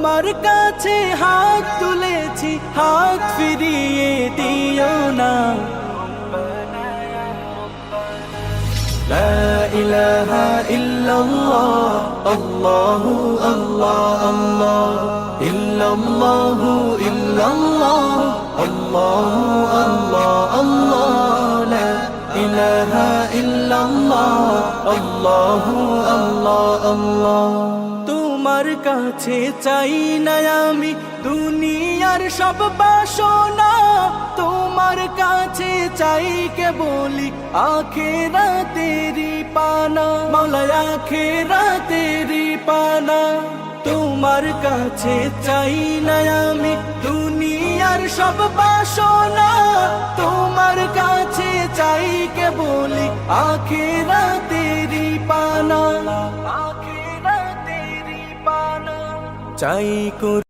তোমার কাছে হাত তুলেছি, হাত ফিরিয়ে দিও না। লা ইলাহা ইল্লাল্লাহ, আল্লাহু আল্লাহ আল্লাহ, ইল্লাল্লাহু ইল্লাল্লাহ, আল্লাহু আল্লাহ আল্লাহ, লা ইলাহা ইল্লাল্লাহ, আল্লাহু আল্লাহ আল্লাহ। তোমার কাছে চাই না আমি দুনিয়ার সব বাসনা, তোমার কাছে চাই কেবলি আখিরাতেরি পানা, মাওলা আখিরাতেরি পানা। তোমার কাছে চাই না আমি দুনিয়ার সব বাসনা, তোমার কাছে চাই কেবলি আখিরাতেরি পানা, আখিরাতেরি পানা চাই।